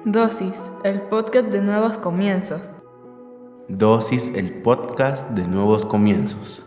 Dosis, el podcast de nuevos comienzos. Dosis, el podcast de nuevos comienzos.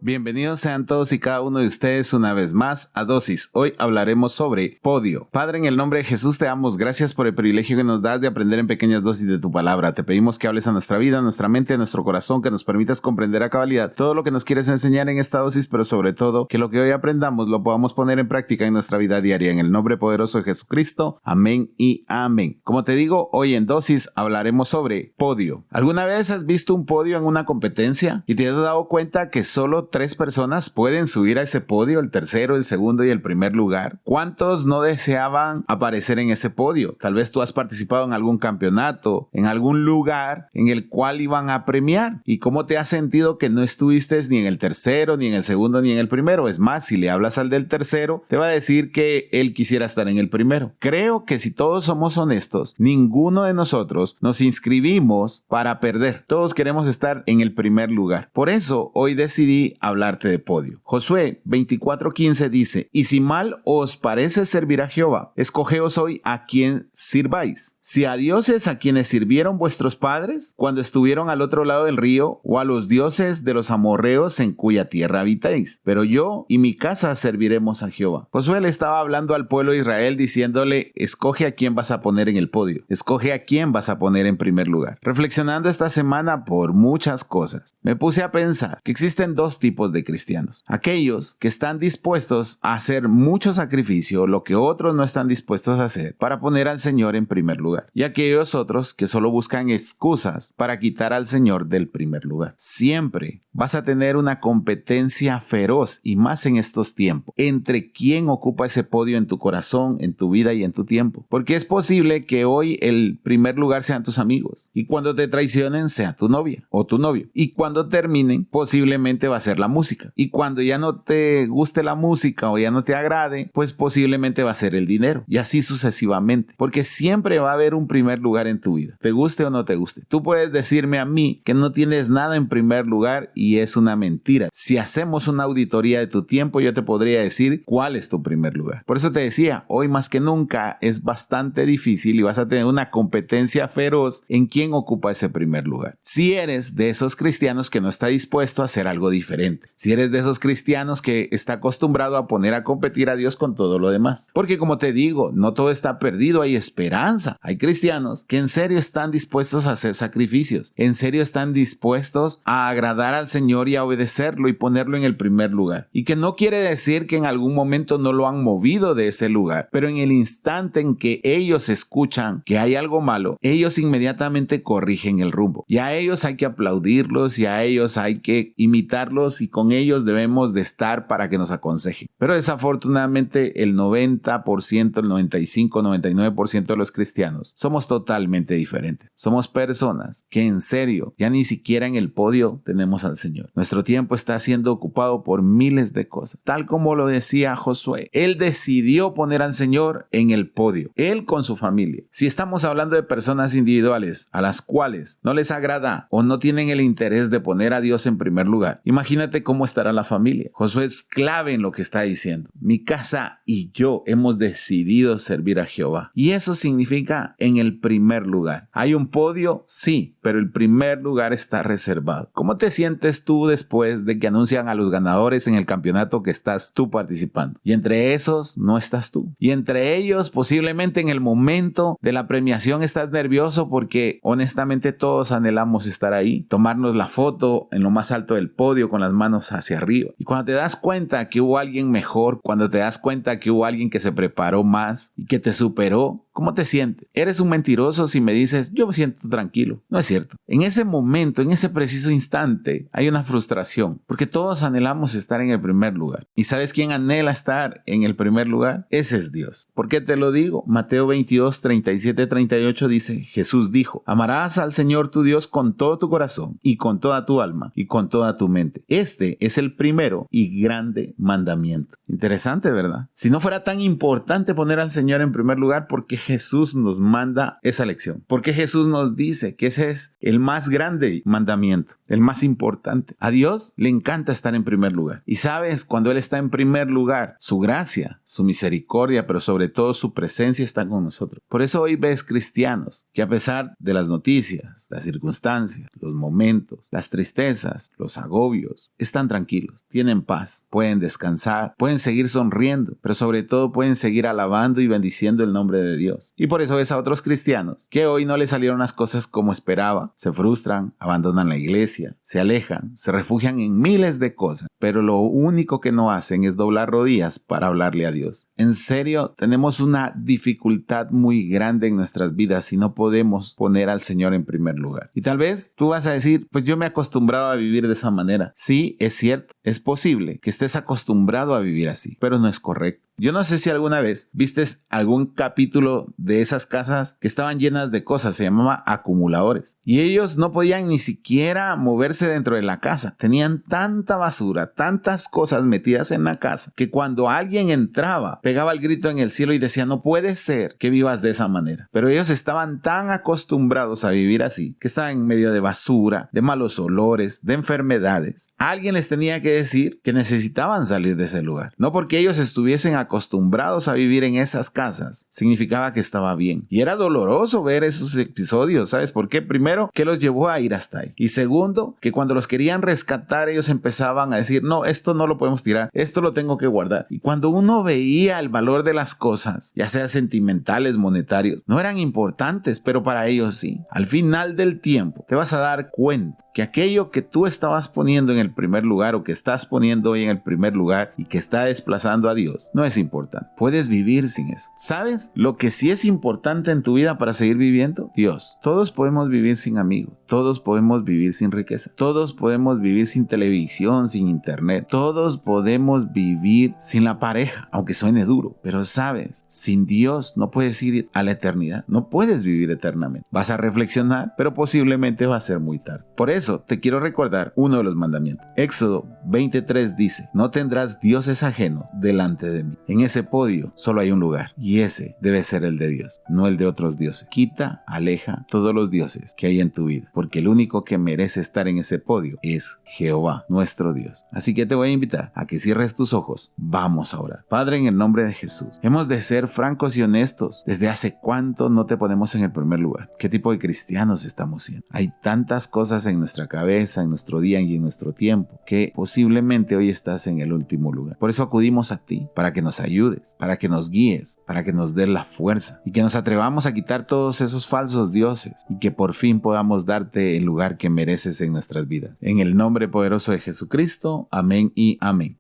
Bienvenidos sean todos y cada uno de ustedes una vez más a Dosis. Hoy hablaremos sobre podio. Padre, en el nombre de Jesús te damos gracias por el privilegio que nos das de aprender en pequeñas dosis de tu palabra. Te pedimos que hables a nuestra vida, a nuestra mente, a nuestro corazón, que nos permitas comprender a cabalidad todo lo que nos quieres enseñar en esta dosis, pero sobre todo que lo que hoy aprendamos lo podamos poner en práctica en nuestra vida diaria. En el nombre poderoso de Jesucristo. Amén y amén. Como te digo, hoy en Dosis hablaremos sobre podio. ¿Alguna vez has visto un podio en una competencia y te has dado cuenta que solo 3 personas pueden subir a ese podio, el tercero, el segundo y el primer lugar? ¿Cuántos no deseaban aparecer en ese podio? Tal vez tú has participado en algún campeonato, en algún lugar en el cual iban a premiar. ¿Y cómo te has sentido que no estuviste ni en el tercero, ni en el segundo, ni en el primero? Es más, si le hablas al del tercero, te va a decir que él quisiera estar en el primero. Creo que si todos somos honestos, ninguno de nosotros nos inscribimos para perder. Todos queremos estar en el primer lugar. Por eso, hoy decidí hablarte de podio. Josué 24:15 dice: y si mal os parece servir a Jehová, escogeos hoy a quien sirváis. Si a dioses a quienes sirvieron vuestros padres cuando estuvieron al otro lado del río, o a los dioses de los amorreos en cuya tierra habitáis. Pero yo y mi casa serviremos a Jehová. Josué le estaba hablando al pueblo de Israel diciéndole: escoge a quién vas a poner en el podio. Escoge a quién vas a poner en primer lugar. Reflexionando esta semana por muchas cosas, me puse a pensar que existen dos tipos de cristianos: aquellos que están dispuestos a hacer mucho sacrificio, lo que otros no están dispuestos a hacer, para poner al Señor en primer lugar, y aquellos otros que solo buscan excusas para quitar al Señor del primer lugar. Siempre vas a tener una competencia feroz, y más en estos tiempos, entre quién ocupa ese podio en tu corazón, en tu vida y en tu tiempo, porque es posible que hoy el primer lugar sean tus amigos, y cuando te traicionen sea tu novia o tu novio, y cuando terminen posiblemente va a ser la música, y cuando ya no te guste la música o ya no te agrade, pues posiblemente va a ser el dinero, y así sucesivamente, porque siempre va a haber un primer lugar en tu vida, te guste o no te guste. Tú puedes decirme a mí que no tienes nada en primer lugar, y es una mentira. Si hacemos una auditoría de tu tiempo, yo te podría decir cuál es tu primer lugar. Por eso te decía, hoy más que nunca es bastante difícil y vas a tener una competencia feroz en quién ocupa ese primer lugar. Si eres de esos cristianos que no está dispuesto a hacer algo diferente, si eres de esos cristianos que está acostumbrado a poner a competir a Dios con todo lo demás. Porque como te digo, no todo está perdido, hay esperanza. Hay cristianos que en serio están dispuestos a hacer sacrificios, en serio están dispuestos a agradar al Señor y a obedecerlo y ponerlo en el primer lugar. Y que no quiere decir que en algún momento no lo han movido de ese lugar, pero en el instante en que ellos escuchan que hay algo malo, ellos inmediatamente corrigen el rumbo. Y a ellos hay que aplaudirlos, y a ellos hay que imitarlos, y con ellos debemos de estar para que nos aconsejen. Pero desafortunadamente el 90%, el 95%, 99% de los cristianos somos totalmente diferentes. Somos personas que en serio ya ni siquiera en el podio tenemos al Señor. Nuestro tiempo está siendo ocupado por miles de cosas. Tal como lo decía Josué, él decidió poner al Señor en el podio, él con su familia. Si estamos hablando de personas individuales a las cuales no les agrada o no tienen el interés de poner a Dios en primer lugar, imagínate cómo estará la familia. Josué es clave en lo que está diciendo. Mi casa y yo hemos decidido servir a Jehová. Y eso significa en el primer lugar. ¿Hay un podio? Sí, pero el primer lugar está reservado. ¿Cómo te sientes tú después de que anuncian a los ganadores en el campeonato que estás tú participando? Y entre esos no estás tú. Y entre ellos posiblemente en el momento de la premiación estás nervioso porque honestamente todos anhelamos estar ahí, tomarnos la foto en lo más alto del podio con las manos hacia arriba. Y cuando te das cuenta que hubo alguien mejor, cuando te das cuenta que hubo alguien que se preparó más y que te superó, ¿cómo te sientes? Eres un mentiroso si me dices, yo me siento tranquilo. No es cierto. En ese momento, en ese preciso instante, hay una frustración, porque todos anhelamos estar en el primer lugar. ¿Y sabes quién anhela estar en el primer lugar? Ese es Dios. ¿Por qué te lo digo? Mateo 22, 37, 38 dice, Jesús dijo: amarás al Señor tu Dios con todo tu corazón y con toda tu alma y con toda tu mente. Este es el primero y grande mandamiento. Interesante, ¿verdad? Si no fuera tan importante poner al Señor en primer lugar, ¿por qué Jesús nos manda esa lección? ¿Por qué Jesús nos dice que ese es el más grande mandamiento, el más importante? A Dios le encanta estar en primer lugar. Y sabes, cuando Él está en primer lugar, su gracia, su misericordia, pero sobre todo su presencia está con nosotros. Por eso hoy ves cristianos que a pesar de las noticias, las circunstancias, los momentos, las tristezas, los agobios, están tranquilos, tienen paz, pueden descansar, pueden seguir sonriendo, pero sobre todo pueden seguir alabando y bendiciendo el nombre de Dios. Y por eso ves a otros cristianos que hoy no les salieron las cosas como esperaba, se frustran, abandonan la iglesia, se alejan, se refugian en miles de cosas, pero lo único que no hacen es doblar rodillas para hablarle a Dios. En serio, tenemos una dificultad muy grande en nuestras vidas si no podemos poner al Señor en primer lugar. Y tal vez tú vas a decir, pues yo me he acostumbrado a vivir de esa manera. Sí, es cierto, es posible que estés acostumbrado a vivir así, pero no es correcto. Yo no sé si alguna vez vistes algún capítulo de esas casas que estaban llenas de cosas, se llamaba acumuladores. Y ellos no podían ni siquiera moverse dentro de la casa. Tenían tanta basura, tantas cosas metidas en la casa, que cuando alguien entraba, pegaba el grito en el cielo y decía, no puede ser que vivas de esa manera. Pero ellos estaban tan acostumbrados a vivir así, que estaban en medio de basura, de malos olores, de enfermedades. Alguien les tenía que decir que necesitaban salir de ese lugar. No porque ellos estuviesen acostumbrados a vivir en esas casas, significaba que estaba bien. Y era doloroso ver esos episodios, ¿sabes por qué? Primero, que los llevó a ir hasta ahí. Y segundo, que cuando los querían rescatar, ellos empezaban a decir, no, esto no lo podemos tirar, esto lo tengo que guardar. Y cuando uno veía el valor de las cosas, ya sea sentimentales, monetarios, no eran importantes, pero para ellos sí. Al final del tiempo, te vas a dar cuenta que aquello que tú estabas poniendo en el primer lugar o que estás poniendo hoy en el primer lugar y que está desplazando a Dios, no es importante. Puedes vivir sin eso. ¿Sabes lo que sí es importante en tu vida para seguir viviendo? Dios. Todos podemos vivir sin amigos. Todos podemos vivir sin riqueza. Todos podemos vivir sin televisión, sin internet. Todos podemos vivir sin la pareja, aunque suene duro. Pero sabes, sin Dios no puedes ir a la eternidad. No puedes vivir eternamente. Vas a reflexionar, pero posiblemente va a ser muy tarde. Por eso te quiero recordar uno de los mandamientos. Éxodo 23 dice, no tendrás dioses ajenos delante de mí. En ese podio solo hay un lugar y ese debe ser el de Dios, no el de otros dioses. Quita, aleja todos los dioses que hay en tu vida, porque el único que merece estar en ese podio es Jehová, nuestro Dios. Así que te voy a invitar a que cierres tus ojos. Vamos a orar. Padre, en el nombre de Jesús, hemos de ser francos y honestos. ¿Desde hace cuánto no te ponemos en el primer lugar? ¿Qué tipo de cristianos estamos siendo? Hay tantas cosas en nuestra cabeza, en nuestro día y en nuestro tiempo, que posiblemente hoy estás en el último lugar. Por eso acudimos a ti, para que nos ayudes, para que nos guíes, para que nos des la fuerza y que nos atrevamos a quitar todos esos falsos dioses y que por fin podamos darte el lugar que mereces en nuestras vidas. En el nombre poderoso de Jesucristo, amén y amén.